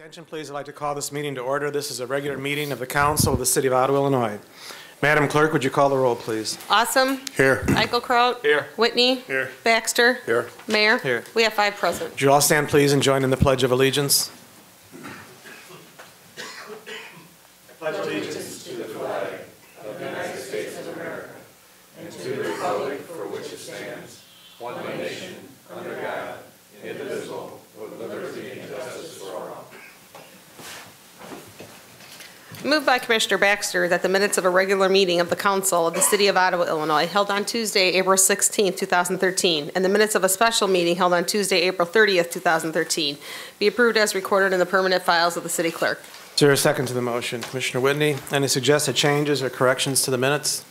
Attention, please. I'd like to call this meeting to order. This is a regular meeting of the Council of the City of Ottawa, Illinois. Madam Clerk, would you call the roll, please? Awesome. Here. Eichelkraut. Here. Whitney. Here. Baxter. Here. Mayor. Here. We have 5 present. Would you all stand, please, and join in the Pledge of Allegiance? I pledge allegiance to the flag of the United States of America and to the republic for which it stands, one nation, under God, indivisible, with liberty and justice for all. Moved by Commissioner Baxter that the minutes of a regular meeting of the Council of the City of Ottawa, Illinois, held on Tuesday, April 16, 2013, and the minutes of a special meeting held on Tuesday, April 30, 2013, be approved as recorded in the permanent files of the City Clerk. Is there a second to the motion? Commissioner Whitney, any suggested changes or corrections to the minutes?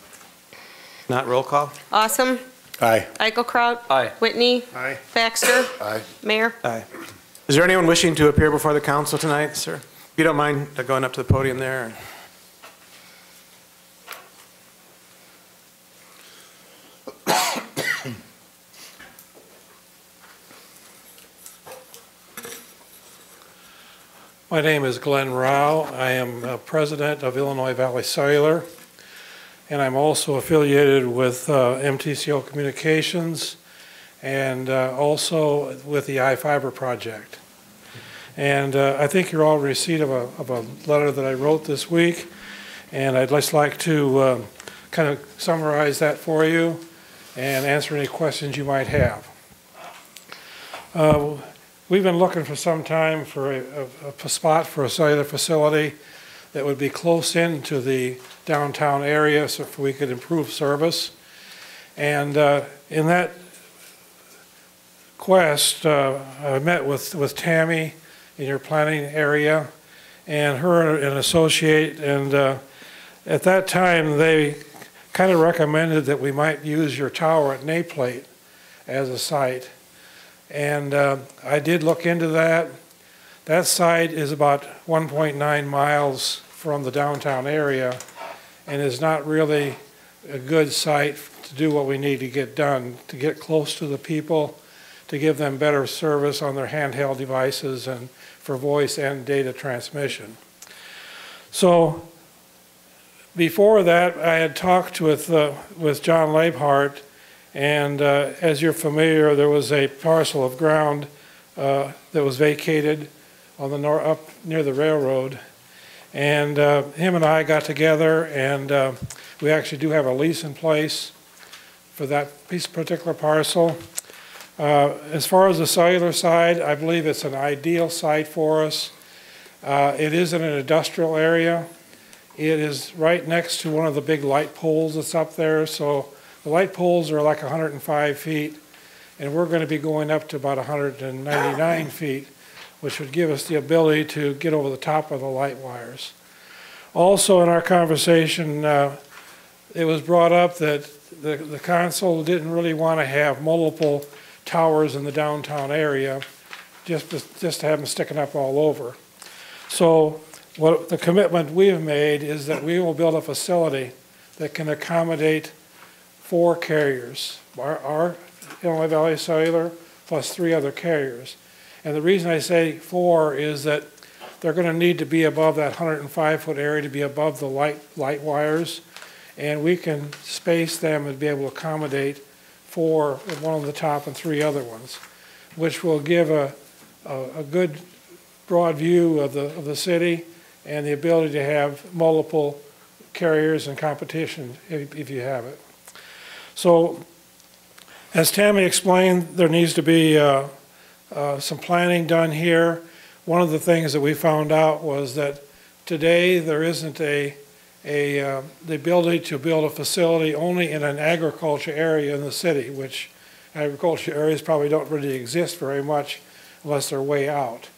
Not roll call? Awesome. Aye. Eichelkraut. Aye. Whitney. Aye. Baxter. Aye. Mayor. Aye. Is there anyone wishing to appear before the council tonight, sir? If you don't mind going up to the podium there. My name is Glenn Rao. I am president of Illinois Valley Cellular, and I'm also affiliated with MTCO Communications and also with the iFiber project. And I think you're all in receipt of a letter that I wrote this week, and I'd just like to kind of summarize that for you and answer any questions you might have. We've been looking for some time for a spot for a cellular facility that would be close into the downtown area so we could improve service. And in that quest, I met with Tammy in your planning area and her an associate, and at that time they kind of recommended that we might use your tower at Naplate as a site. And I did look into that. That site is about 1.9 miles from the downtown area and is not really a good site to do what we need to get done, to get close to the people, to give them better service on their handheld devices and for voice and data transmission. So before that, I had talked with John Leibhart, and as you're familiar, there was a parcel of ground that was vacated on the up near the railroad, and him and I got together, and we actually do have a lease in place for that particular parcel. As far as the cellular side, I believe it's an ideal site for us. It is in an industrial area. It is right next to one of the big light poles that's up there, so the light poles are like 105 feet, and we're going to be going up to about 199 feet, which would give us the ability to get over the top of the light wires. Also in our conversation, it was brought up that the council didn't really want to have multiple towers in the downtown area, just to have them sticking up all over. So what the commitment we have made is that we will build a facility that can accommodate 4 carriers, our Illinois Valley Cellular plus 3 other carriers. And the reason I say 4 is that they're going to need to be above that 105-foot area to be above the light wires, and we can space them and be able to accommodate 4, one on the top and 3 other ones, which will give a good broad view of the city and the ability to have multiple carriers and competition if you have it. So, as Tammy explained, there needs to be some planning done here. One of the things that we found out was that today there isn't the ability to build a facility only in an agriculture area in the city, which agriculture areas probably don't really exist very much unless they're way out.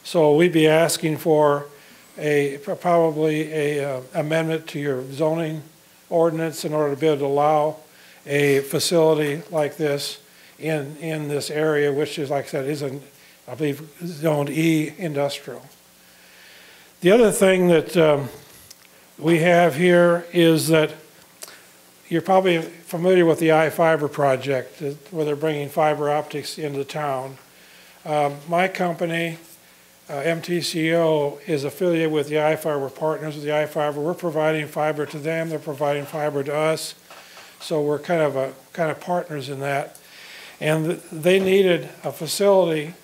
So we'd be asking for probably a amendment to your zoning ordinance in order to be able to allow a facility like this in this area, which is, like I said, is I believe zoned E industrial. The other thing that we have here is that you're probably familiar with the iFiber project, where they're bringing fiber optics into town. My company MTCO is affiliated with the iFiber, we're partners with the iFiber. We're providing fiber to them, they're providing fiber to us. So we're kind of partners in that. And they needed a facility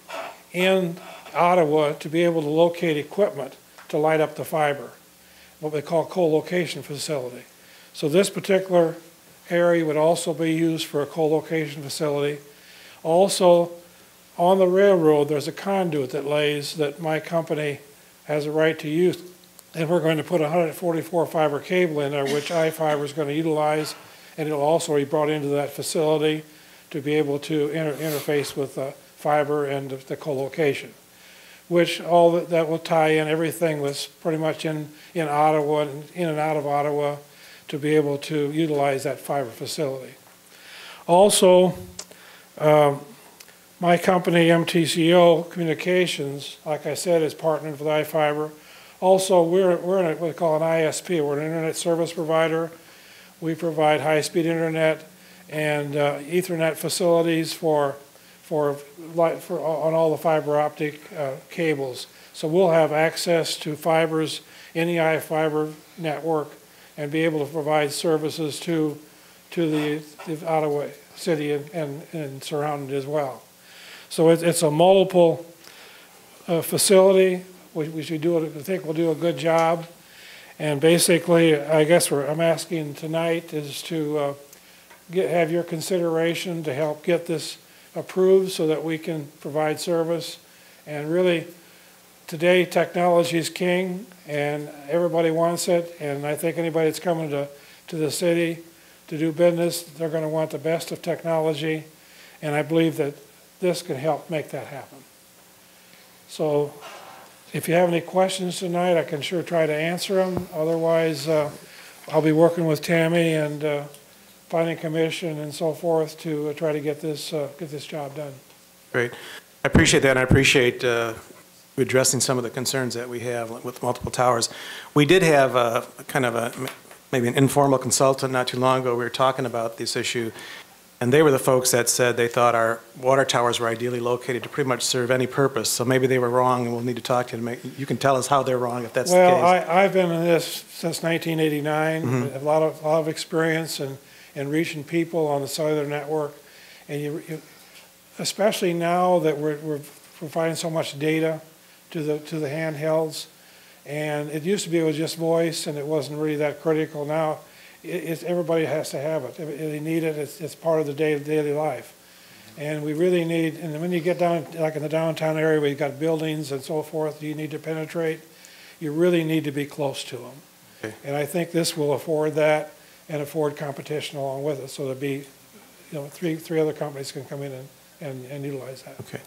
in Ottawa to be able to locate equipment to light up the fiber, what they call co-location facility. So this particular area would also be used for a co-location facility. Also, on the railroad, there's a conduit that lays that my company has a right to use. And we're going to put 144 fiber cable in there, which iFiber is going to utilize, and it'll also be brought into that facility to be able to interface with fiber and the co-location, which all that will tie in. Everything was pretty much in Ottawa and in and out of Ottawa to be able to utilize that fiber facility. Also, my company, MTCO Communications, like I said, is partnered with iFiber. Also, we're in what we call an ISP. We're an internet service provider. We provide high-speed internet and Ethernet facilities for on all the fiber optic cables. So we'll have access to fibers in the iFiber network and be able to provide services to the Ottawa city and surrounding as well. So it's a multiple facility. We should do it. I think we'll do a good job. And basically, I guess I'm asking tonight is to have your consideration to help get this approved so that we can provide service. And really, today technology is king, and everybody wants it. And I think anybody that's coming to the city to do business, they're going to want the best of technology. And I believe that this can help make that happen. So if you have any questions tonight, I can sure try to answer them. Otherwise, I'll be working with Tammy and Planning Commission and so forth to try to get this job done. Great. I appreciate that, and I appreciate addressing some of the concerns that we have with multiple towers. We did have maybe an informal consultant not too long ago. We were talking about this issue, and they were the folks that said they thought our water towers were ideally located to pretty much serve any purpose. So maybe they were wrong, and we'll need to talk to you. You can tell us how they're wrong if that's the case. Well, I've been in this since 1989. Mm-hmm. A lot of experience in reaching people on the cellular network, and you especially now that we're providing so much data to the handhelds, and it used to be it was just voice and it wasn't really that critical. Now everybody has to have it. They need it. It's part of the daily life, and we really need. And when you get down, like in the downtown area where you've got buildings and so forth, you need to penetrate. You really need to be close to them, okay. And I think this will afford that and afford competition along with it. So there'll be, three other companies can come in and utilize that. Okay.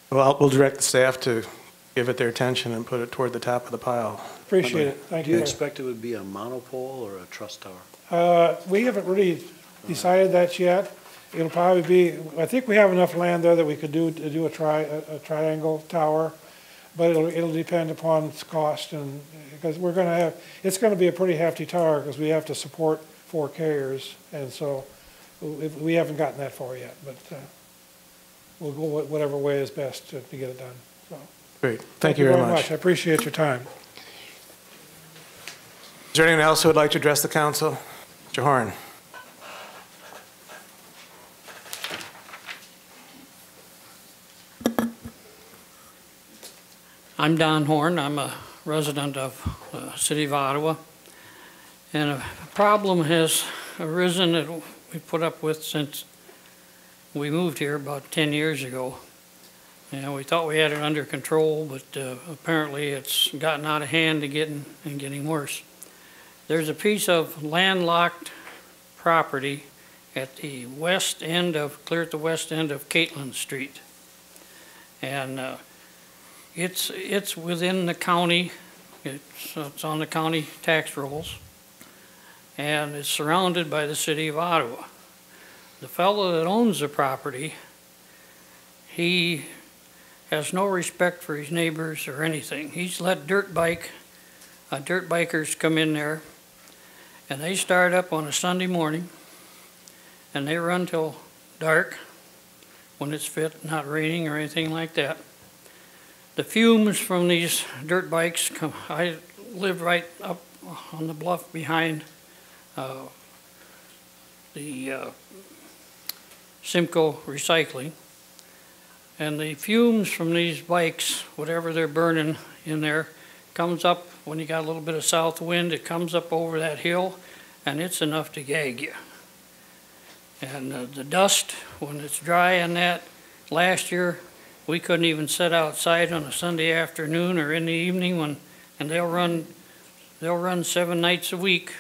Well, we'll direct the staff to give it their attention and put it toward the top of the pile. Appreciate it. Thank you. Do you expect it would be a monopole or a truss tower? We haven't really decided that yet. It'll probably be, I think we have enough land there that we could do a triangle tower, but it'll depend upon its cost, and because it's going to be a pretty hefty tower because we have to support 4 carriers, and so we haven't gotten that far yet, but we'll go whatever way is best to get it done. So. Great. Thank you very much. I appreciate your time. Is there anyone else who would like to address the council? Mr. Horn. I'm Don Horn. I'm a resident of the city of Ottawa. And a problem has arisen that we put up with since we moved here about 10 years ago. And we thought we had it under control, but apparently it's gotten out of hand and getting worse. There's a piece of landlocked property at the west end of, clear at the west end of Catlin Street. And it's within the county, it's on the county tax rolls, and it's surrounded by the city of Ottawa. The fellow that owns the property, he has no respect for his neighbors or anything. He's let dirt bikers come in there, and they start up on a Sunday morning, and they run till dark when it's fit, not raining or anything like that. the fumes from these dirt bikes come. I live right up on the bluff behind the Simcoe Recycling. And the fumes from these bikes, whatever they're burning in there, comes up when you got a little bit of south wind, it comes up over that hill, and it's enough to gag you. And the dust, when it's dry and that, last year, we couldn't even sit outside on a Sunday afternoon or in the evening and they'll run 7 nights a week,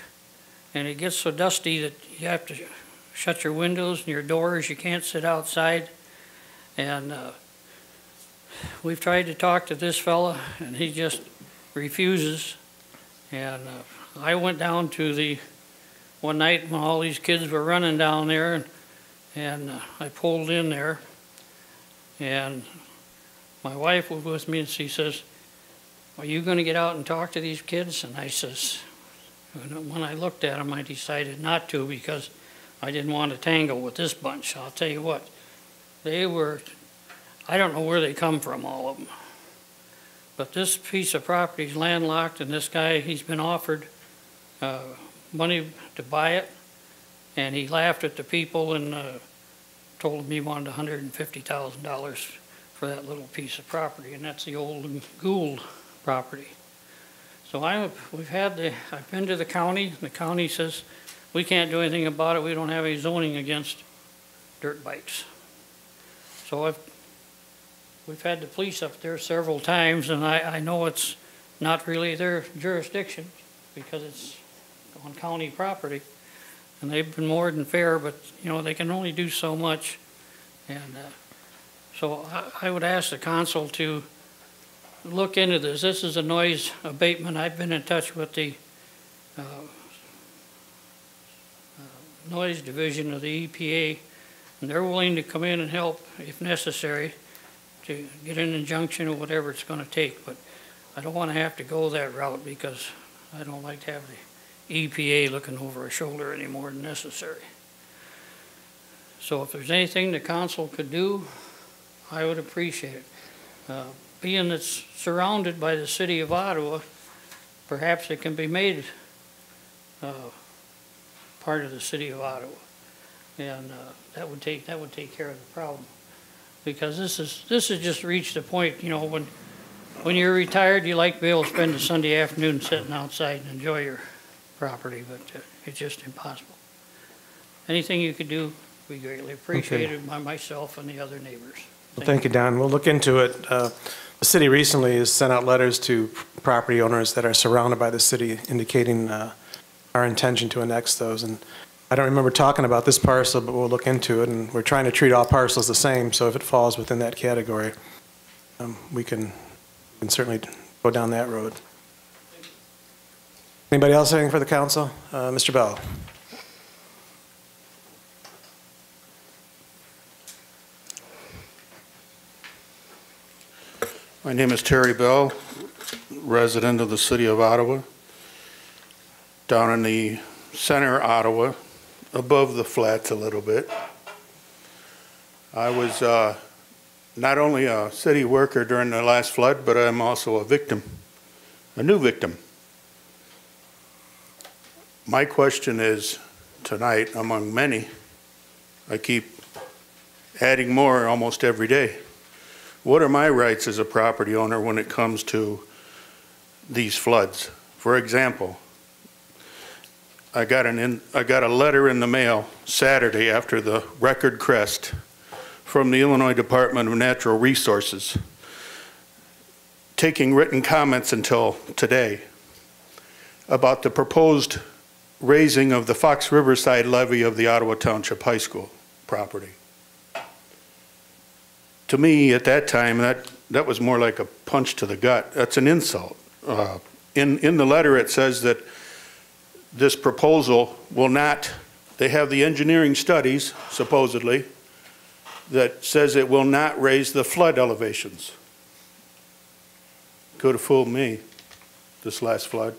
and it gets so dusty that you have to shut your windows and your doors. You can't sit outside. And we've tried to talk to this fella, and he just refuses. And I went down to one night when all these kids were running down there, and I pulled in there, and my wife was with me, and she says, "Are you going to get out and talk to these kids?" And I says, when I looked at them, I decided not to, because I didn't want to tangle with this bunch. I'll tell you what, they were, I don't know where they come from, all of them. But this piece of property is landlocked, and this guy, he's been offered money to buy it, and he laughed at the people and told them he wanted $150,000 for that little piece of property, and that's the old Gould property. So I've been to the county. The county says we can't do anything about it. We don't have any zoning against dirt bikes. So we've had the police up there several times, and I know it's not really their jurisdiction because it's on county property, and they've been more than fair, but you know, they can only do so much. And so I would ask the council to look into this. This is a noise abatement. I've been in touch with the noise division of the EPA, and they're willing to come in and help if necessary to get an injunction or whatever it's going to take. But I don't want to have to go that route, because I don't like to have the EPA looking over our shoulder any more than necessary. So if there's anything the council could do, I would appreciate it. Being it's surrounded by the city of Ottawa, perhaps it can be made part of the city of Ottawa, and that would take care of the problem. Because this has just reached a point, you know, when you're retired, you like to be able to spend a Sunday afternoon sitting outside and enjoy your property, but it's just impossible. Anything you could do would be greatly appreciated by myself and the other neighbors. Thank you, Don. We'll look into it. The city recently has sent out letters to property owners that are surrounded by the city indicating our intention to annex those. And I don't remember talking about this parcel, but we'll look into it. And we're trying to treat all parcels the same, so if it falls within that category, we can certainly go down that road. Anybody else have anything for the council? Mr. Bell. My name is Terry Bell, resident of the city of Ottawa, down in the center Ottawa, above the flats a little bit. I was not only a city worker during the last flood, but I'm also a victim, a new victim. My question is, tonight, among many, I keep adding more almost every day. What are my rights as a property owner when it comes to these floods? For example, I got a letter in the mail Saturday after the record crest from the Illinois Department of Natural Resources, taking written comments until today about the proposed raising of the Fox Riverside levee of the Ottawa Township High School property. To me, at that time, that was more like a punch to the gut. That's an insult. In the letter, it says that this proposal will not, they have the engineering studies, supposedly, that says it will not raise the flood elevations. Could have fooled me, this last flood.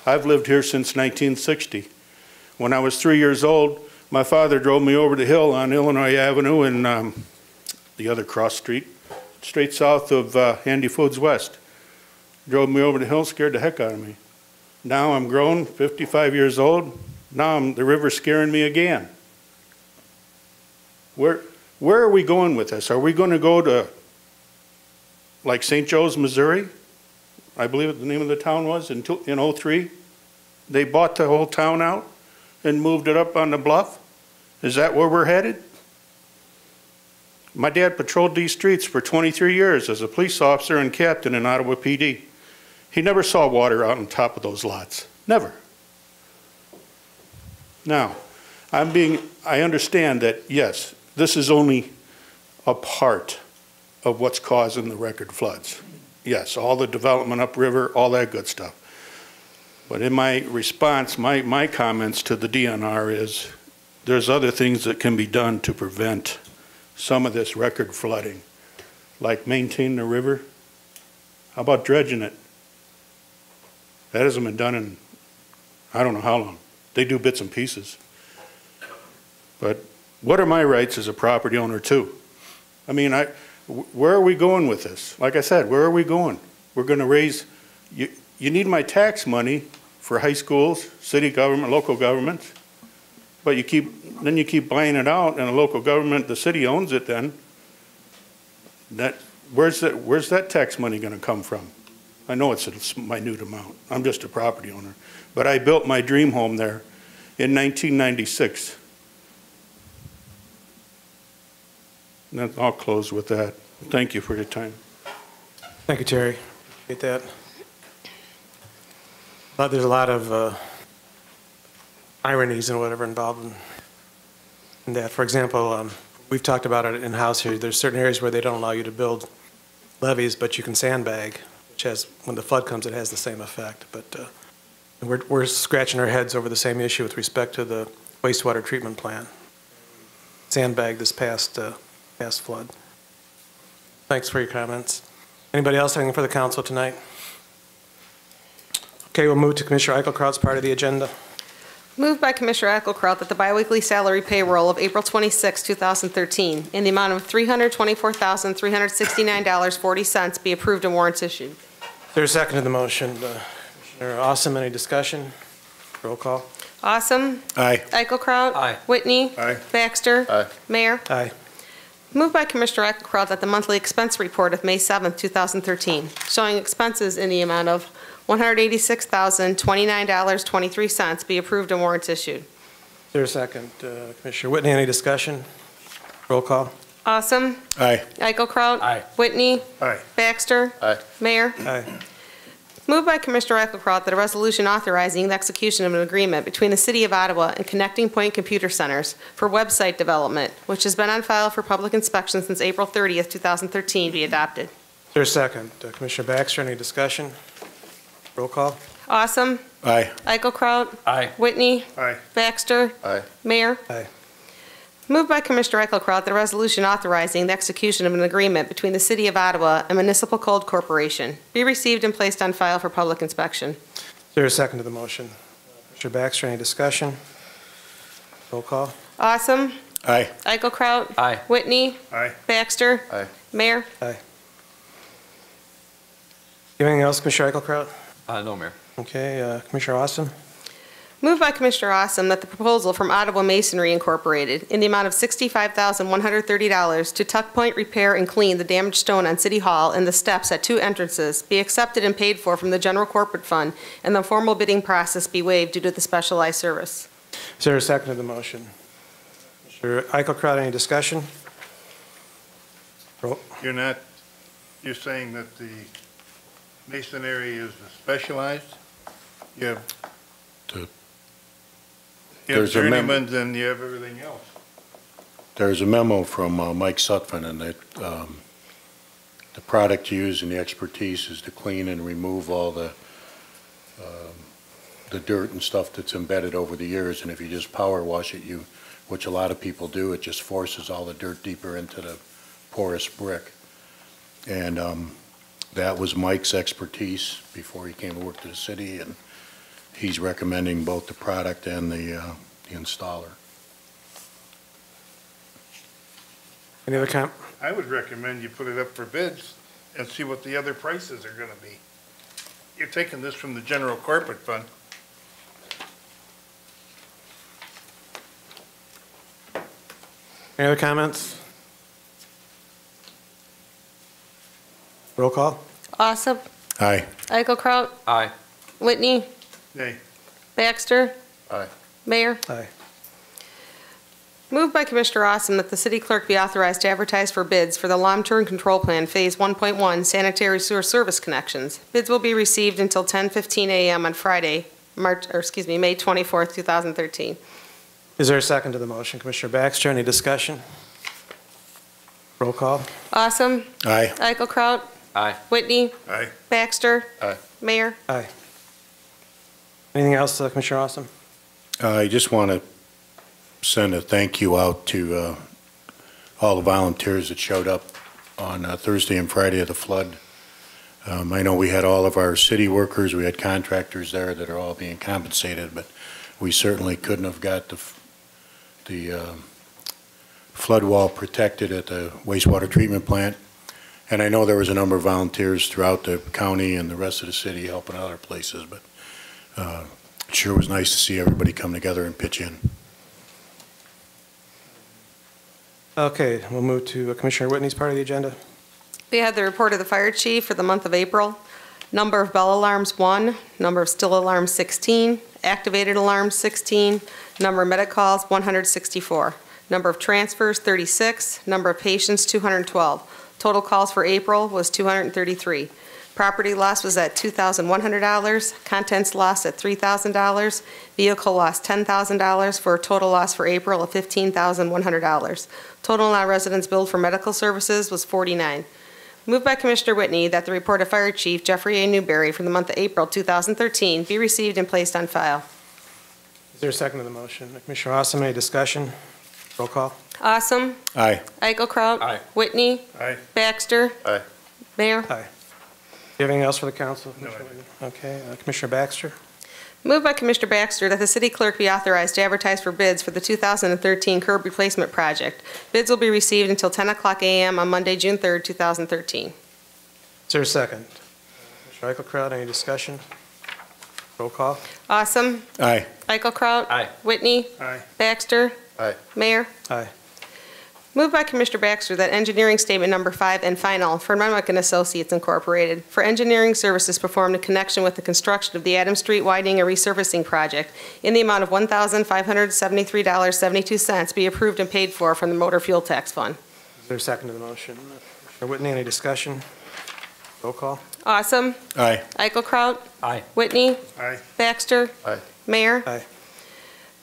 I've lived here since 1960. When I was 3 years old, my father drove me over the hill on Illinois Avenue and the other cross street, straight south of Handy Foods West. Drove me over the hill, scared the heck out of me. Now I'm grown, 55 years old. Now the river's scaring me again. Where are we going with this? Are we going to go to like St. Joe's, Missouri? I believe the name of the town was in 03. They bought the whole town out and moved it up on the bluff. Is that where we're headed? My dad patrolled these streets for 23 years as a police officer and captain in Ottawa PD. He never saw water out on top of those lots. Never. Now, I understand that, yes, this is only a part of what's causing the record floods. Yes, all the development upriver, all that good stuff. But in my response, my comments to the DNR is there's other things that can be done to prevent some of this record flooding, like maintain the river. How about dredging it? That hasn't been done in I don't know how long. They do bits and pieces. But what are my rights as a property owner too? I mean, where are we going with this? Like I said, where are we going? We're going to raise, you need my tax money for high schools, city government, local governments, but you keep buying it out and the local government, the city owns it then. Where's that tax money going to come from? I know it's a minute amount. I'm just a property owner. But I built my dream home there in 1996. And I'll close with that. Thank you for your time. Thank you, Terry. Appreciate that. But there's a lot of ironies and whatever involved in that. For example, we've talked about it in-house here. There's certain areas where they don't allow you to build levees, but you can sandbag, which has, when the flood comes, it has the same effect. But we're scratching our heads over the same issue with respect to the wastewater treatment plant. Sandbag this past flood. Thanks for your comments. Anybody else having for the council tonight? Okay, we'll move to Commissioner Eichelkraut's part of the agenda. Moved by Commissioner Eichelkraut that the biweekly salary payroll of April 26, 2013, in the amount of $324,369.40 be approved and warrants issued. There's a second to the motion. Commissioner Awesome, any discussion? Roll call. Awesome. Aye. Eichelkraut. Aye. Whitney. Aye. Baxter. Aye. Mayor. Aye. Moved by Commissioner Eichelkraut that the monthly expense report of May 7, 2013, showing expenses in the amount of $186,029.23 be approved and warrants issued. There's a second. Commissioner Whitney, any discussion? Roll call. Awesome. Aye. Eichelkraut. Aye. Whitney. Aye. Baxter. Aye. Mayor. Aye. Moved by Commissioner Eichelkraut that a resolution authorizing the execution of an agreement between the City of Ottawa and Connecting Point Computer Centers for website development, which has been on file for public inspection since April 30, 2013, be adopted. There's a second. Commissioner Baxter, any discussion? Roll call. Awesome. Aye. Eichelkraut. Aye. Whitney. Aye. Baxter. Aye. Mayor. Aye. Moved by Commissioner Eichelkraut that a resolution authorizing the execution of an agreement between the City of Ottawa and Municipal Code Corporation be received and placed on file for public inspection. There's a second to the motion. Commissioner Baxter, any discussion? Roll call. Awesome. Aye. Eichelkraut. Aye. Whitney. Aye. Baxter. Aye. Mayor. Aye. Anything else, Commissioner Eichelkraut? No, Mayor. Okay, Commissioner Austin? Moved by Commissioner Awesome that the proposal from Ottawa Masonry Incorporated in the amount of $65,130 to tuck point, repair, and clean the damaged stone on City Hall and the steps at 2 entrances be accepted and paid for from the General Corporate Fund, and the formal bidding process be waived due to the specialized service. Is there a second to the motion? Commissioner Eichelkraut, any discussion? Roll. You're saying that the masonry is specialized? You have There's a mem- journeymen and you have everything else. There's a memo from Mike Sutphin, and that the product used and the expertise is to clean and remove all the dirt and stuff that's embedded over the years. And if you just power wash it, which a lot of people do, it just forces all the dirt deeper into the porous brick. And that was Mike's expertise before he came to work to the city, and he's recommending both the product and the installer. Any other comment? I would recommend you put it up for bids and see what the other prices are gonna be. You're taking this from the general corporate fund. Any other comments? Roll call? Awesome. Aye. Eichelkraut. Aye. Whitney. Nay. Baxter. Aye. Mayor. Aye. Moved by Commissioner Awesome that the city clerk be authorized to advertise for bids for the long-term control plan Phase 1.1 sanitary sewer service connections. Bids will be received until 10:15 a.m. on Friday, May 24th, 2013. Is there a second to the motion? Commissioner Baxter, any discussion? Roll call? Awesome. Aye. Eichelkraut. Aye. Whitney. Aye. Baxter. Aye. Mayor. Aye. Anything else, Commissioner Awesome? I just want to send a thank you out to all the volunteers that showed up on Thursday and Friday of the flood. I know we had all of our city workers, we had contractors there that are all being compensated, but we certainly couldn't have got the flood wall protected at the wastewater treatment plant. And I know there was a number of volunteers throughout the county and the rest of the city helping other places, but it sure was nice to see everybody come together and pitch in. Okay, we'll move to Commissioner Whitney's part of the agenda. We had the report of the fire chief for the month of April. Number of bell alarms, 1. Number of still alarms, 16. Activated alarms, 16. Number of medic calls, 164. Number of transfers, 36. Number of patients, 212. Total calls for April was 233. Property loss was at $2,100. Contents loss at $3,000. Vehicle loss, $10,000 for a total loss for April of $15,100. Total non-residents billed for medical services was 49. Moved by Commissioner Whitney that the report of Fire Chief Jeffrey A. Newberry for the month of April 2013 be received and placed on file. Is there a second to the motion? Commissioner Awesome, any discussion? Roll call? Awesome. Aye. Eichelkraut. Aye. Whitney. Aye. Baxter. Aye. Mayor. Aye. Do you have anything else for the council? No, I don't. Okay, Commissioner Baxter? Moved by Commissioner Baxter that the city clerk be authorized to advertise for bids for the 2013 curb replacement project. Bids will be received until 10 o'clock a.m. on Monday, June 3rd, 2013. Is there a second? Commissioner Eichelkraut, any discussion? Roll call? Awesome. Aye. Eichelkraut. Aye. Whitney. Aye. Baxter. Aye. Mayor. Aye. Moved by Commissioner Baxter that engineering statement number 5 and final for Renwick and Associates Incorporated for engineering services performed in connection with the construction of the Adams Street widening and resurfacing project in the amount of $1,573.72 be approved and paid for from the motor fuel tax fund. Is there a second to the motion? Commissioner Whitney, any discussion? Roll call? Awesome. Aye. Eichelkraut. Aye. Whitney. Aye. Baxter. Aye. Mayor. Aye.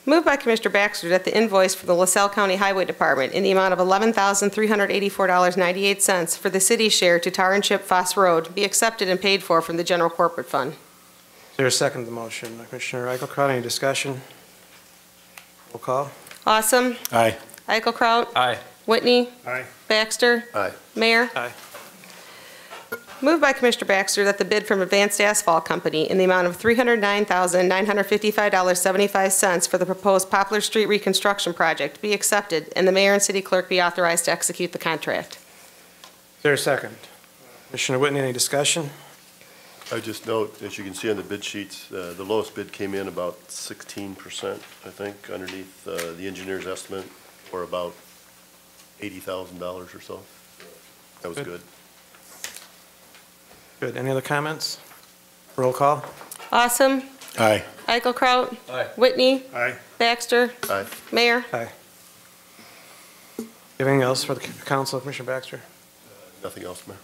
Moved by Commissioner Baxter that the invoice for the LaSalle County Highway Department in the amount of $11,384.98 for the city's share to Tar and Chip Foss Road be accepted and paid for from the general corporate fund. Is there a second to the motion? Commissioner Eichelkraut, any discussion? Roll call? Awesome. Aye. Eichelkraut. Aye. Whitney. Aye. Baxter. Aye. Mayor. Aye. Moved by Commissioner Baxter that the bid from Advanced Asphalt Company in the amount of $309,955.75 for the proposed Poplar Street reconstruction project be accepted and the mayor and city clerk be authorized to execute the contract. Is there a second? Commissioner Whitney, any discussion? I just note, as you can see on the bid sheets, the lowest bid came in about 16%, I think, underneath the engineer's estimate, or about $80,000 or so. That was good. Good. Any other comments? Roll call? Awesome. Aye. Eichelkraut. Aye. Whitney. Aye. Baxter. Aye. Mayor. Aye. Anything else for the council, Commissioner Baxter? Nothing else, Mayor.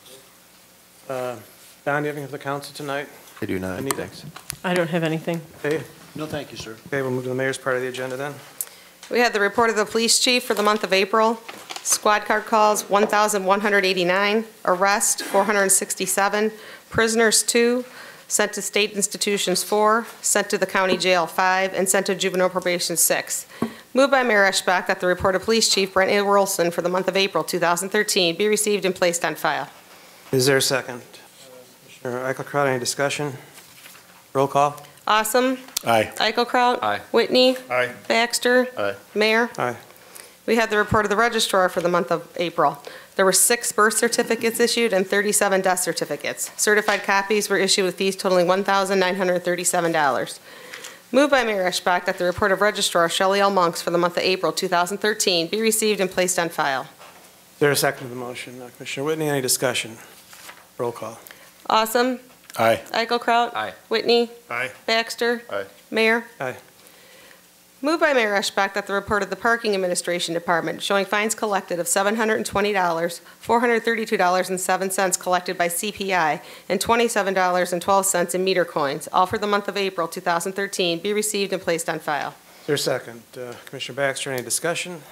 Don, do you have anything for the council tonight? I do not, Anita? thanks. I don't have anything. Okay, No, thank you, sir. okay, we'll move to the mayor's part of the agenda then. We had the report of the police chief for the month of April. Squad car calls, 1,189. Arrest, 467. Prisoners, 2. Sent to state institutions, 4. Sent to the county jail, 5. And sent to juvenile probation, 6. Moved by Mayor Eschbach that the report of police chief Brent A. Wilson for the month of April 2013 be received and placed on file. Is there a second? Commissioner Eichelkraut, any discussion? Roll call? Awesome. Aye. Eichelkraut. Aye. Whitney. Aye. Baxter. Aye. Mayor. Aye. We have the report of the registrar for the month of April. There were 6 birth certificates issued and 37 death certificates. Certified copies were issued with fees totaling $1,937. Moved by Mayor Eschbach that the report of Registrar Shelley L. Monks for the month of April 2013 be received and placed on file. Is there a second to the motion? Commissioner Whitney, any discussion? Roll call. Awesome. Aye. Eichelkraut. Aye. Whitney. Aye. Baxter. Aye. Mayor. Aye. Moved by Mayor Eschbach that the report of the Parking Administration Department showing fines collected of $720, $432.07 collected by CPI, and $27.12 in meter coins, all for the month of April 2013, be received and placed on file. Is there a second? Commissioner Baxter, any discussion?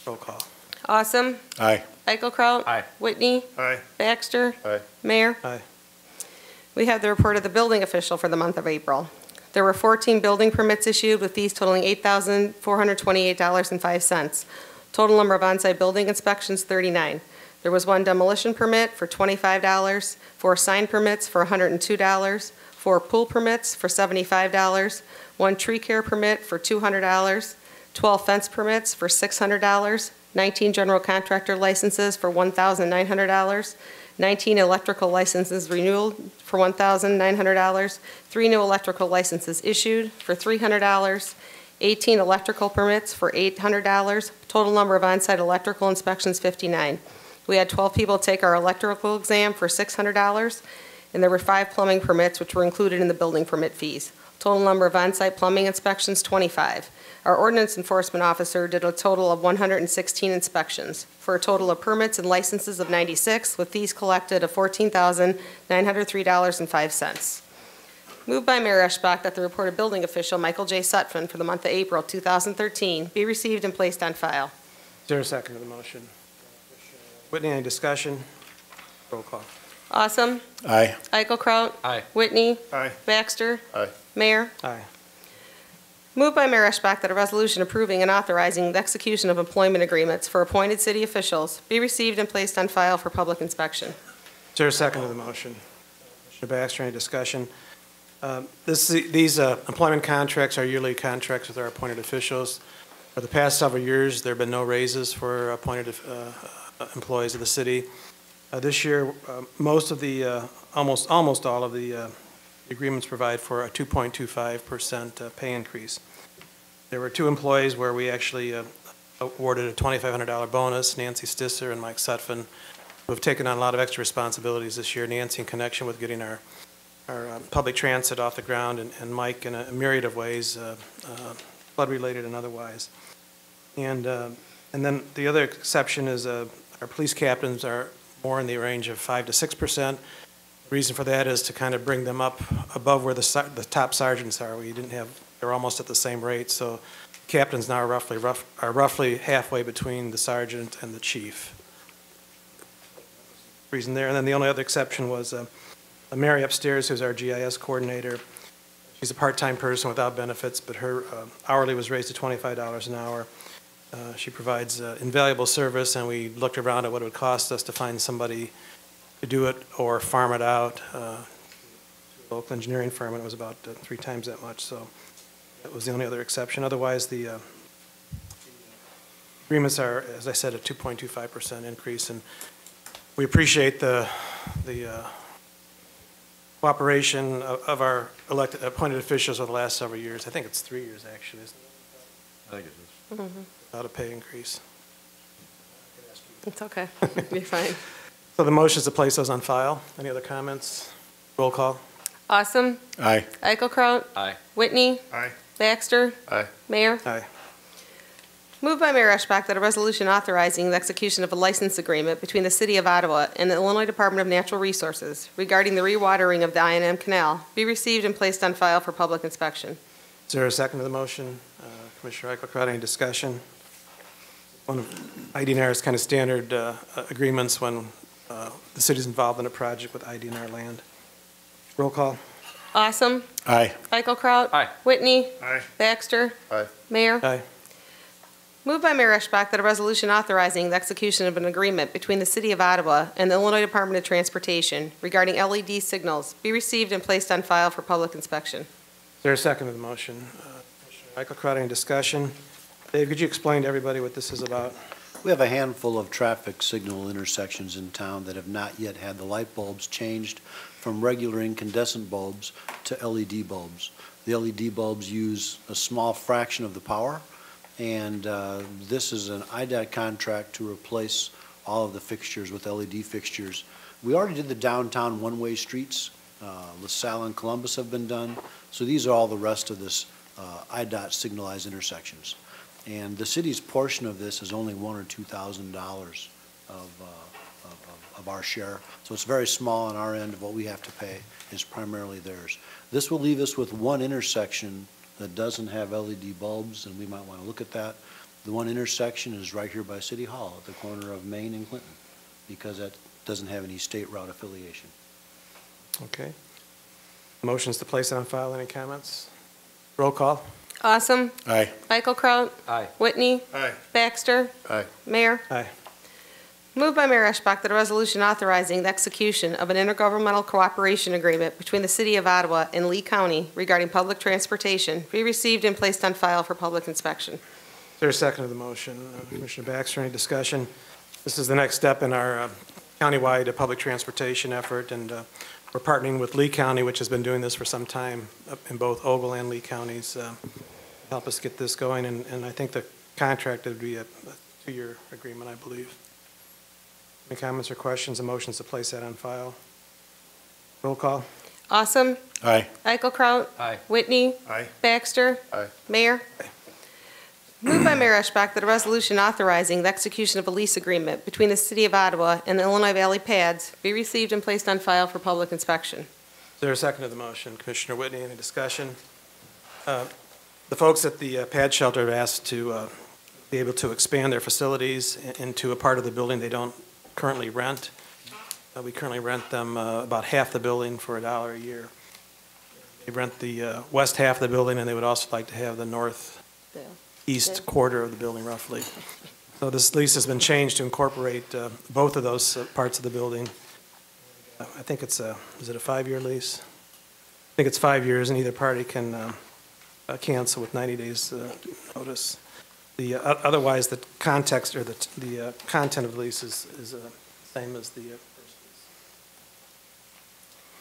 Roll call. Awesome. Aye. Eichelkraut. Aye. Whitney. Aye. Baxter. Aye. Mayor. Aye. We have the report of the building official for the month of April. There were 14 building permits issued with fees totaling $8,428.05. Total number of on-site building inspections, 39. There was 1 demolition permit for $25, 4 sign permits for $102, 4 pool permits for $75, 1 tree care permit for $200, 12 fence permits for $600, 19 general contractor licenses for $1,900, 19 electrical licenses renewal for $1,900, 3 new electrical licenses issued for $300, 18 electrical permits for $800, total number of on-site electrical inspections 59. We had 12 people take our electrical exam for $600, and there were 5 plumbing permits which were included in the building permit fees. Total number of on-site plumbing inspections 25. Our ordinance enforcement officer did a total of 116 inspections for a total of permits and licenses of 96 with fees collected of $14,903.05. Moved by Mayor Eschbach that the report of building official Michael J. Sutphin for the month of April 2013 be received and placed on file. Is there a second to the motion? Whitney, any discussion? Roll call. Awesome. Aye. Eichelkraut. Aye. Whitney. Aye. Baxter. Aye. Mayor. Aye. Moved by Mayor Eschbach that a resolution approving and authorizing the execution of employment agreements for appointed city officials be received and placed on file for public inspection. Is there a second to the motion? Commissioner Baxter, any discussion? These employment contracts are yearly contracts with our appointed officials. For the past several years, there have been no raises for appointed employees of the city. This year, almost all of the agreements provide for a 2.25% pay increase. There were 2 employees where we actually awarded a $2,500 bonus, Nancy Stisser and Mike Sutphin, who have taken on a lot of extra responsibilities this year. Nancy in connection with getting our public transit off the ground, and Mike in a myriad of ways, flood-related and otherwise. And then the other exception is our police captains are more in the range of 5 to 6%. The reason for that is to kind of bring them up above where the top sergeants are. They're almost at the same rate, so captains now are roughly halfway between the sergeant and the chief. Reason there, and then the only other exception was Mary upstairs, who's our GIS coordinator. She's a part-time person without benefits, but her hourly was raised to $25 an hour. She provides invaluable service, and we looked around at what it would cost us to find somebody to do it or farm it out to a local engineering firm, and it was about 3 times that much. So that was the only other exception. Otherwise, the agreements are, as I said, a 2.25% increase, and we appreciate the cooperation of our elected appointed officials over the last several years. I think it's 3 years actually, isn't it? I think it is. Without a pay increase. It's okay. You're fine. So the motion is to place those on file. Any other comments? Roll call. Awesome. Aye. Eichelkraut. Aye. Whitney. Aye. Baxter. Aye. Mayor. Aye. Moved by Mayor Eschbach that a resolution authorizing the execution of a license agreement between the City of Ottawa and the Illinois Department of Natural Resources regarding the rewatering of the I&M Canal be received and placed on file for public inspection. Is there a second to the motion? Commissioner Eichelkraut, any discussion? One of IDNR's kind of standard agreements when the city's involved in a project with IDNR land. Roll call. Awesome. Aye. Eichelkraut. Aye. Whitney. Aye. Baxter. Aye. Mayor. Aye. Moved by Mayor Eschbach that a resolution authorizing the execution of an agreement between the City of Ottawa and the Illinois Department of Transportation regarding LED signals be received and placed on file for public inspection. Is there a second to the motion? Commissioner Eichelkraut, any discussion? Dave, could you explain to everybody what this is about? We have a handful of traffic signal intersections in town that have not yet had the light bulbs changed from regular incandescent bulbs to LED bulbs. The LED bulbs use a small fraction of the power, and this is an IDOT contract to replace all of the fixtures with LED fixtures. We already did the downtown one-way streets. LaSalle and Columbus have been done. So these are all the rest of this IDOT signalized intersections. And the city's portion of this is only $1,000 or $2,000 of our share. So it's very small on our end of what we have to pay is primarily theirs. This will leave us with one intersection that doesn't have LED bulbs, and we might want to look at that. The one intersection is right here by City Hall at the corner of Main and Clinton, because that doesn't have any state route affiliation. Okay. Motions to place it on file. Any comments? Roll call. Awesome. Aye. Eichelkraut. Aye. Whitney. Aye. Baxter. Aye. Mayor. Aye. Moved by Mayor Eschbach that a resolution authorizing the execution of an intergovernmental cooperation agreement between the City of Ottawa and Lee County regarding public transportation be received and placed on file for public inspection. Is there a second to the motion? Commissioner Baxter, any discussion? This is the next step in our countywide public transportation effort, and we're partnering with Lee County, which has been doing this for some time in both Ogle and Lee counties, help us get this going, and I think the contract would be a 2-year agreement, I believe. Any comments or questions, and motions to place that on file? Roll call. Awesome. Aye. Eichelkraut. Aye. Whitney. Aye. Baxter. Aye. Mayor. Moved by Mayor Eschbach that a resolution authorizing the execution of a lease agreement between the City of Ottawa and the Illinois Valley PADS be received and placed on file for public inspection. Is there a second to the motion? Commissioner Whitney, any discussion? The folks at the pad shelter have asked to be able to expand their facilities into a part of the building they don't currently rent. We currently rent them about half the building for $1 a year. They rent the west half of the building, and they would also like to have the northeast quarter of the building, roughly. So this lease has been changed to incorporate both of those parts of the building. I think it's is it a 5-year lease? I think it's 5 years, and either party can cancel with 90 days notice. Otherwise, the context or the content of the lease is the same as the first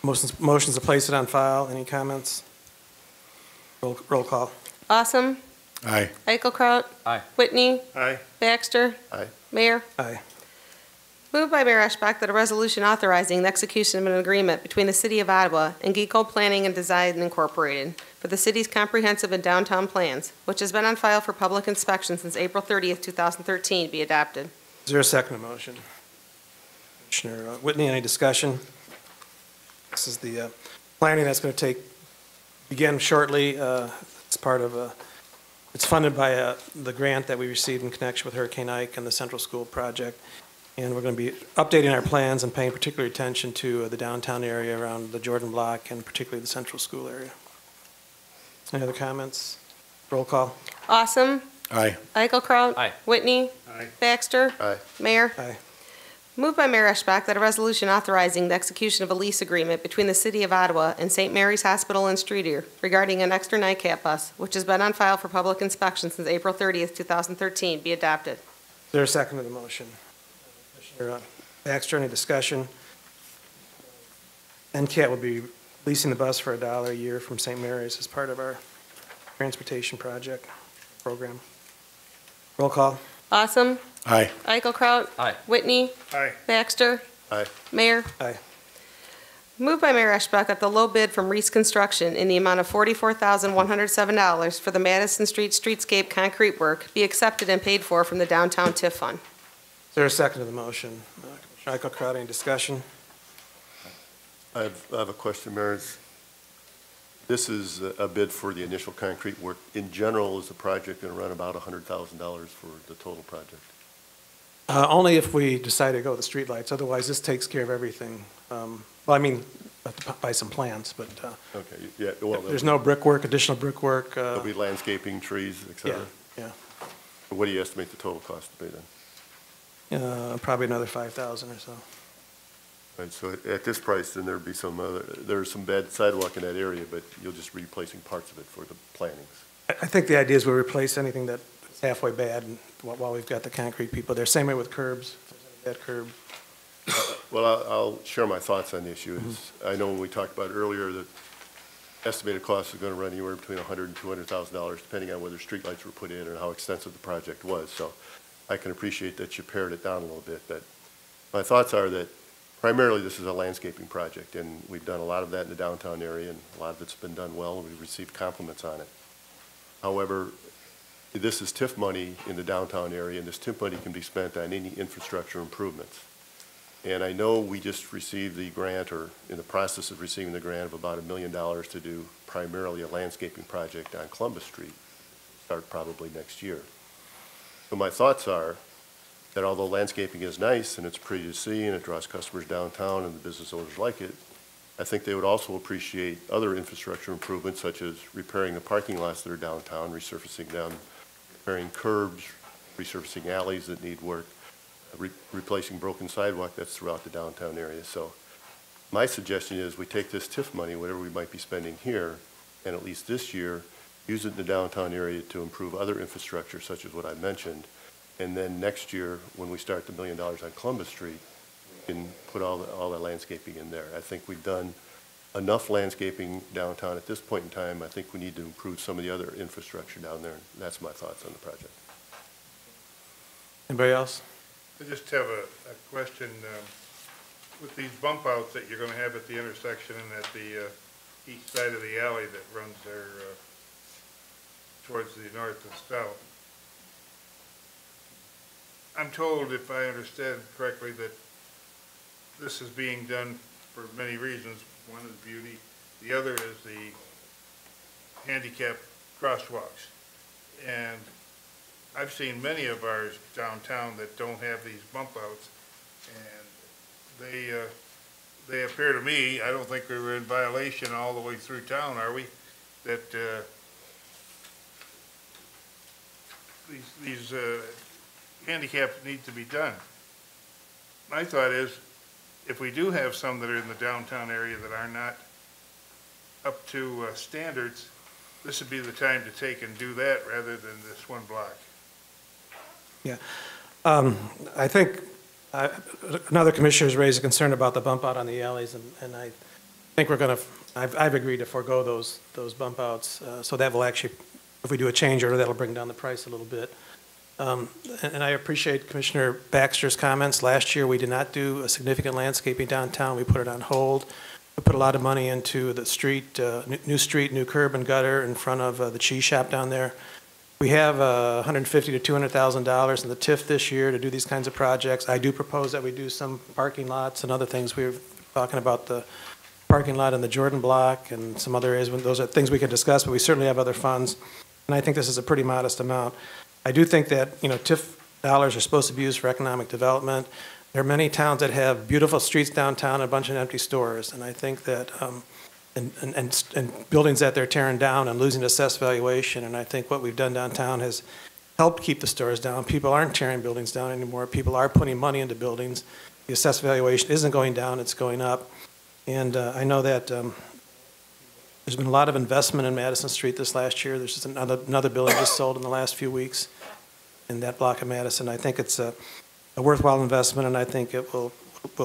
lease. Motions to place it on file. Any comments? Roll call. Awesome. Aye. Eichelkraut. Aye. Whitney. Aye. Baxter. Aye. Mayor. Aye. Moved by Mayor Eschbach that a resolution authorizing the execution of an agreement between the City of Ottawa and Geco Planning and Design Incorporated for the city's comprehensive and downtown plans, which has been on file for public inspection since April 30th, 2013, be adopted. Is there a second to motion? Commissioner Whitney, any discussion? This is the planning that's going to begin shortly. It's part of it's funded by the grant that we received in connection with Hurricane Ike and the Central School project. And we're going to be updating our plans and paying particular attention to the downtown area around the Jordan Block and particularly the Central School area. Any other comments? Roll call. Awesome. Aye. Eichelkraut. Aye. Whitney. Aye. Baxter. Aye. Mayor. Aye. Moved by Mayor Eschbach that a resolution authorizing the execution of a lease agreement between the City of Ottawa and St. Mary's Hospital in Streeter regarding an extra nightcap bus, which has been on file for public inspection since April 30th, 2013, be adopted. Is there a second to the motion? Commissioner Baxter, any discussion? NCAT will be leasing the bus for $1 a year from St. Mary's as part of our transportation project program. Roll call. Awesome. Aye. Eichelkraut. Aye. Whitney. Aye. Baxter. Aye. Mayor. Aye. Moved by Mayor Eschbach that the low bid from Reese Construction in the amount of $44,107 for the Madison Street streetscape concrete work be accepted and paid for from the downtown TIF fund. Is there a second to the motion? Commissioner Eichelkraut, any discussion? I have a question, Mayor. This is a bid for the initial concrete work. In general, is the project going to run about $100,000 for the total project? Only if we decide to go with the streetlights. Otherwise, this takes care of everything. Well, I mean, by some plans, but Okay, yeah, well, there's no brickwork, additional brickwork. there'll be landscaping, trees, et Yeah, cetera. yeah. What do you estimate the total cost to be then? Probably another 5,000 or so. Right, so at this price, then there'd be there's some bad sidewalk in that area, but you'll just be replacing parts of it for the plantings. I think the idea is we'll replace anything that's it's halfway bad and while we've got the concrete people there. Same way with curbs, if there's a bad curb. Well, I'll share my thoughts on the issue. I know when we talked about earlier that estimated cost is going to run anywhere between $100,000 and $200,000, depending on whether streetlights were put in and how extensive the project was. So I can appreciate that you pared it down a little bit. But my thoughts are that primarily this is a landscaping project, and we've done a lot of that in the downtown area, and a lot of it's been done well, and we've received compliments on it. However, this is TIF money in the downtown area, and this TIF money can be spent on any infrastructure improvements. And I know we just received the grant, or in the process of receiving the grant, of about $1 million to do primarily a landscaping project on Columbus Street, start probably next year. So my thoughts are that although landscaping is nice and it's pretty to see and it draws customers downtown and the business owners like it, I think they would also appreciate other infrastructure improvements such as repairing the parking lots that are downtown, resurfacing them, repairing curbs, resurfacing alleys that need work, replacing broken sidewalk that's throughout the downtown area. So my suggestion is we take this TIF money, whatever we might be spending here, and at least this year, use it in the downtown area to improve other infrastructure such as what I mentioned. And then next year, when we start the $1 million on Columbus Street, we can put all the landscaping in there. I think we've done enough landscaping downtown at this point in time. I think we need to improve some of the other infrastructure down there. And that's my thoughts on the project. Anybody else? I just have a question. With these bump outs that you're going to have at the intersection and at the east side of the alley that runs there towards the north and south, I'm told, if I understand correctly, that this is being done for many reasons. One is beauty, the other is the handicap crosswalks. And I've seen many of ours downtown that don't have these bump outs, and they appear to me, I don't think we were in violation all the way through town, are we? That these handicaps need to be done. My thought is, if we do have some that are in the downtown area that are not up to standards, this would be the time to take and do that rather than this one block. Yeah. I think another commissioner has raised a concern about the bump out on the alleys, and I think we're going to, I've agreed to forego those bump outs. So that will actually, if we do a change order, that'll bring down the price a little bit. And I appreciate Commissioner Baxter's comments. Last year, we did not do a significant landscaping downtown. We put it on hold. We put a lot of money into the street, new curb and gutter in front of the cheese shop down there. We have $150,000 to $200,000 in the TIF this year to do these kinds of projects. I do propose that we do some parking lots and other things. We were talking about the parking lot in the Jordan block and some other areas. Those are things we can discuss, but we certainly have other funds. And I think this is a pretty modest amount. I do think that, TIF dollars are supposed to be used for economic development. There are many towns that have beautiful streets downtown and a bunch of empty stores, and I think that, and buildings that they're tearing down and losing assessed valuation, and I think what we've done downtown has helped keep the stores down. People aren't tearing buildings down anymore. People are putting money into buildings. The assessed valuation isn't going down, it's going up. And I know that there's been a lot of investment in Madison Street this last year. There's just another building just sold in the last few weeks in that block of Madison. I think it's a worthwhile investment, and I think it will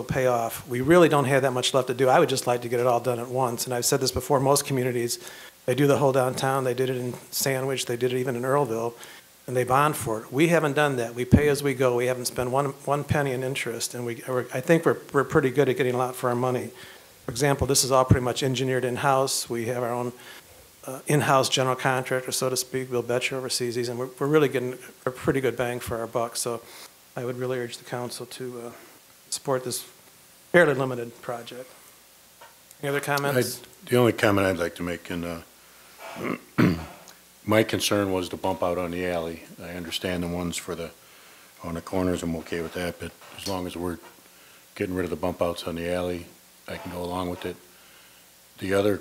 pay off. We really don't have that much left to do. I would just like to get it all done at once. And I've said this before, most communities, they do the whole downtown. They did it in Sandwich. They did it even in Earlville, and they bond for it. We haven't done that. We pay as we go. We haven't spent one penny in interest, and I think we're pretty good at getting a lot for our money. For example, this is all pretty much engineered in-house. We have our own in-house general contractor, so to speak. Bill Betcher oversees these, and we're really getting a pretty good bang for our buck. So I would really urge the council to support this fairly limited project. Any other comments? The only comment I'd like to make, and my concern was the bump out on the alley. I understand the ones on the corners, I'm okay with that, but as long as we're getting rid of the bump outs on the alley, I can go along with it. The other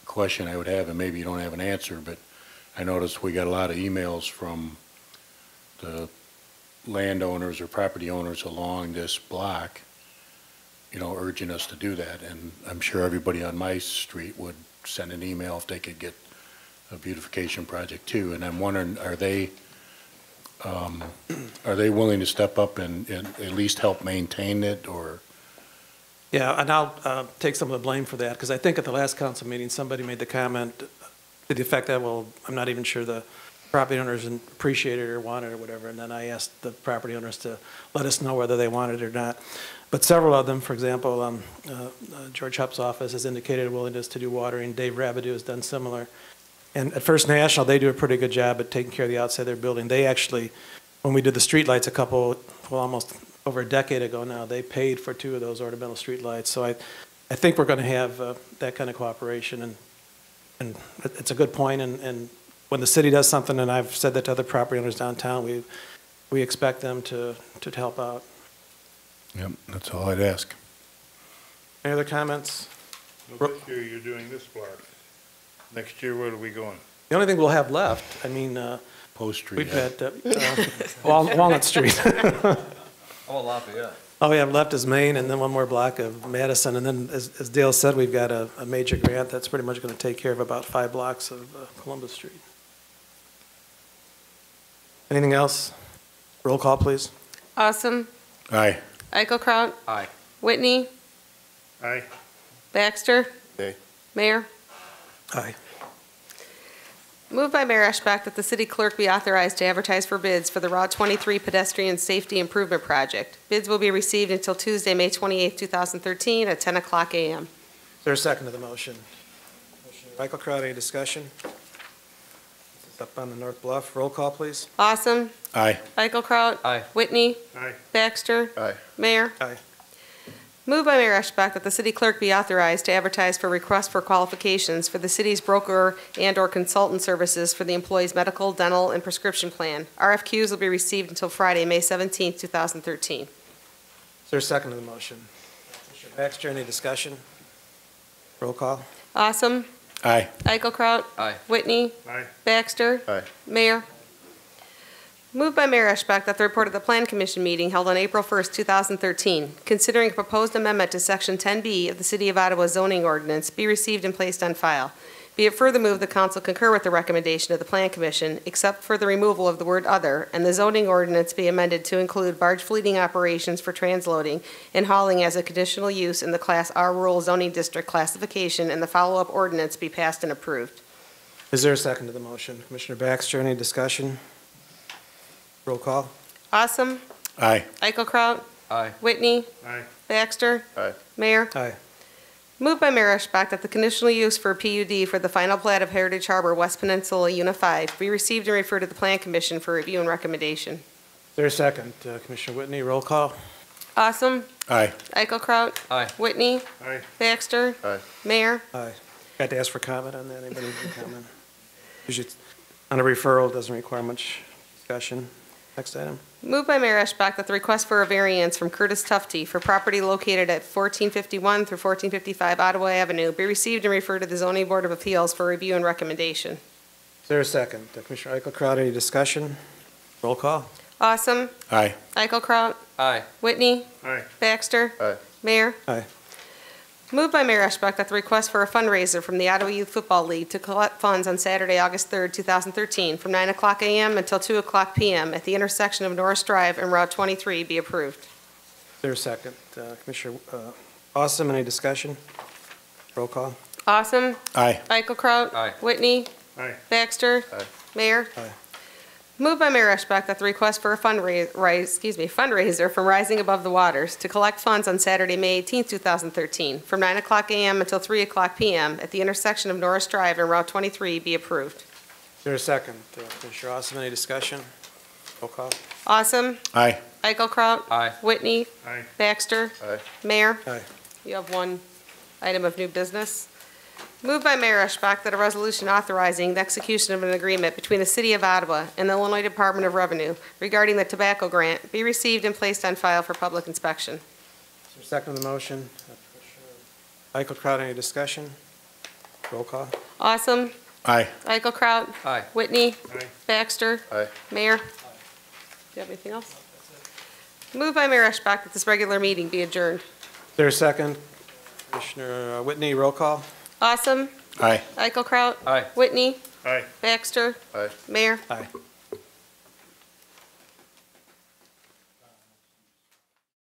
question I would have, and maybe you don't have an answer, but I noticed we got a lot of emails from the landowners or property owners along this block, urging us to do that. And I'm sure everybody on my street would send an email if they could get a beautification project too, and I'm wondering, are they willing to step up and at least help maintain it, or? Yeah, and I'll take some of the blame for that, because I think at the last council meeting, somebody made the comment to the effect that, well, I'm not even sure the property owners appreciate it or want it or whatever, and then I asked the property owners to let us know whether they wanted it or not. But several of them, for example, George Hupp's office has indicated a willingness to do watering. Dave Rabideau has done similar. And at First National, they do a pretty good job at taking care of the outside of their building. They actually, when we did the streetlights almost over a decade ago now, they paid for 2 of those ornamental streetlights. So I think we're going to have that kind of cooperation, and it's a good point. And when the city does something, and I've said that to other property owners downtown, we expect them to help out. Yep, that's all I'd ask. Any other comments? Well, this year you're doing this block. Next year, where are we going? The only thing we'll have left, I mean, Post Street. we've had Walnut Street. Oh, Lafayette. All we have left is Main, and then one more block of Madison. And then, as Dale said, we've got a major grant that's pretty much going to take care of about 5 blocks of Columbus Street. Anything else? Roll call, please. Awesome. Aye. Eichelkraut. Aye. Whitney. Aye. Baxter. Nay. Mayor. Aye. Moved by Mayor Eschbach that the city clerk be authorized to advertise for bids for the Route 23 Pedestrian Safety Improvement Project. Bids will be received until Tuesday, May 28, 2013 at 10 o'clock a.m. Is there a second to the motion? Eichelkraut, any discussion? This is up on the North Bluff. Roll call, please. Awesome. Aye. Eichelkraut. Aye. Whitney. Aye. Baxter. Aye. Mayor. Aye. Moved by Mayor Eschbach that the city clerk be authorized to advertise for requests for qualifications for the city's broker and/or consultant services for the employee's medical, dental, and prescription plan. RFQs will be received until Friday, May 17, 2013. Is there a second to the motion? Commissioner Baxter, any discussion? Roll call. Awesome. Aye. Eichelkraut. Aye. Whitney. Aye. Baxter. Aye. Mayor. Moved by Mayor Eschbach that the report of the Plan Commission meeting held on April 1st, 2013, considering a proposed amendment to Section 10B of the City of Ottawa zoning ordinance, be received and placed on file. Be it further moved the council concur with the recommendation of the Plan Commission, except for the removal of the word other, and the zoning ordinance be amended to include barge fleeting operations for transloading and hauling as a conditional use in the Class R Rural Zoning District classification, and the follow-up ordinance be passed and approved. Is there a second to the motion? Commissioner Baxter, any discussion? Roll call. Awesome. Aye. Eichelkraut. Aye. Whitney. Aye. Baxter. Aye. Mayor. Aye. Moved by Mayor Eschbach that the conditional use for PUD for the final plat of Heritage Harbor West Peninsula Unit 5 be received and referred to the Plan Commission for review and recommendation. Is there a second? Commissioner Whitney, roll call. Awesome. Aye. Eichelkraut. Aye. Whitney. Aye. Baxter. Aye. Mayor. Aye. Got to ask for comment on that. Anybody have a comment? Usually, on a referral, it doesn't require much discussion. Next item. Moved by Mayor Eschbach that the request for a variance from Curtis Tufte for property located at 1451 through 1455 Ottawa Avenue be received and referred to the Zoning Board of Appeals for review and recommendation. Is there a second? Commissioner Eichelkraut, any discussion? Roll call. Awesome. Aye. Eichelkraut. Aye. Whitney. Aye. Baxter. Aye. Mayor. Aye. Moved by Mayor Eschbach that the request for a fundraiser from the Ottawa Youth Football League to collect funds on Saturday, August 3rd, 2013, from 9 o'clock a.m. until 2 o'clock p.m. at the intersection of Norris Drive and Route 23 be approved. Is there a second? Commissioner Awesome, any discussion? Roll call. Awesome. Aye. Eichelkraut. Aye. Whitney. Aye. Baxter. Aye. Mayor. Aye. Moved by Mayor Eschbach that the request for a fundraiser from Rising Above the Waters to collect funds on Saturday, May 18, 2013, from 9 o'clock a.m. until 3 o'clock p.m. at the intersection of Norris Drive and Route 23 be approved. Is there a second? Commissioner Awesome, any discussion? Roll call. Awesome. Aye. Eichelkraut. Aye. Whitney. Aye. Baxter. Aye. Mayor. Aye. You have one item of new business. Moved by Mayor Eschbach that a resolution authorizing the execution of an agreement between the City of Ottawa and the Illinois Department of Revenue regarding the tobacco grant be received and placed on file for public inspection. Is there a second to the motion? Eichelkraut, any discussion? Roll call. Awesome. Aye. Eichelkraut. Aye. Whitney. Aye. Baxter. Aye. Mayor. Do you have anything else? Moved by Mayor Eschbach that this regular meeting be adjourned. Is there a second? Commissioner Whitney, roll call. Awesome. Aye. Eichelkraut. Aye. Whitney. Aye. Baxter? Aye. Mayor? Aye.